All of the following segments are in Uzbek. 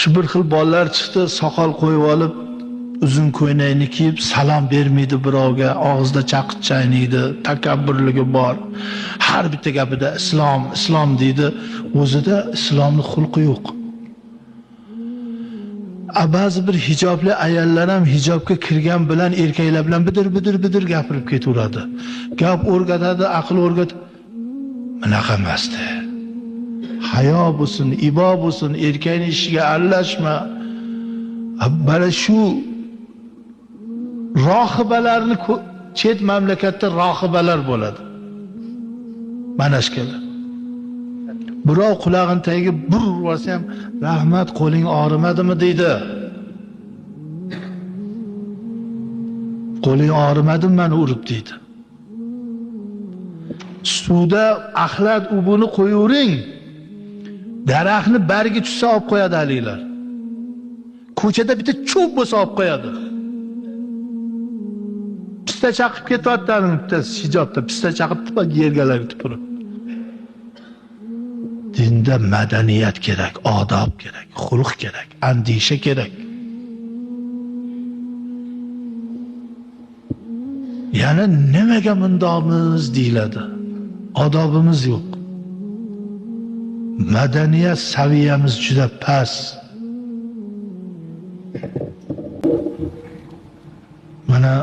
Shu bir xil bolalar chiqdi, soqol qo'yib olib, uzun ko'ynakni kiyib, salom bermaydi birovga, og'zida chaqit chaynaydi, takabburligi bor. Har bitta gapida islom, islom deydi, o'zida islomning xulqi yo'q. Ba'zi bir hijobli ayollar ham hijobga kirgan bilan erkaklar bilan bidir gapirib ketaveradi. Gap o'rgatadi, aql o'rgat. Bunaqa emasdi. Hayo bo'lsin, ibo bo'lsin, erkakning ishiga aralashma. Mana shu rohibalarni chet mamlakatda rohibalar bo'ladi. Mana shunday. Birov qulog'ini tagiga bir ursa ham rahmat, qo'ling og'rimadimi deydi. Qo'ling og'rimadimi meni urib deydi. Suvda axlat ubuni qo'yavering. Daraxtni bargi tushsa olib qo'yadi aliklar. Ko'chada bitta cho'p bo'lsa olib qo'yadi. Pista chaqib ketyapti bitta hijobda, pista chaqibdi va yergalarga tupurib. Dinda madaniyat kerak, odob kerak, xulq kerak, andisha kerak. Yana nimaga bundoqmiz deyiladi. Odobimiz yo'q. Madaniyat saviyamiz juda past. Mana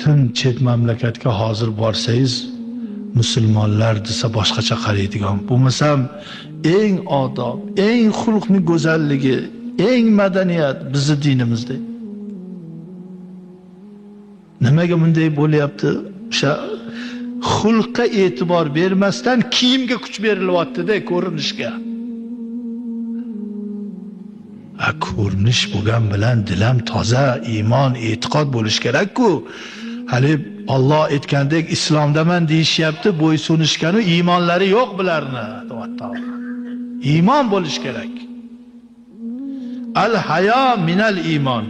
tun chet mamlakatga hozir borsangiz, musulmonlar desa boshqacha qaraydigan. Bo'lmasam eng odob, eng xulqning go'zalligi, eng madaniyat bizning dinimizda. Nimaga bunday bo'lyapti? O'sha xulqqa e'tibor bermasdan kiyimga kuch berilyapti-da, ko'rinishga. Ko'rinish bo'lgan bilan dilam toza, iymon, e'tiqod bo'lish kerak-ku. Hali Alloh aytgandek islomdaman deyishyapti, bo'ysunishganu iymonlari yo'q bularni. Iymon bo'lish kerak. Al hayo minal iymon.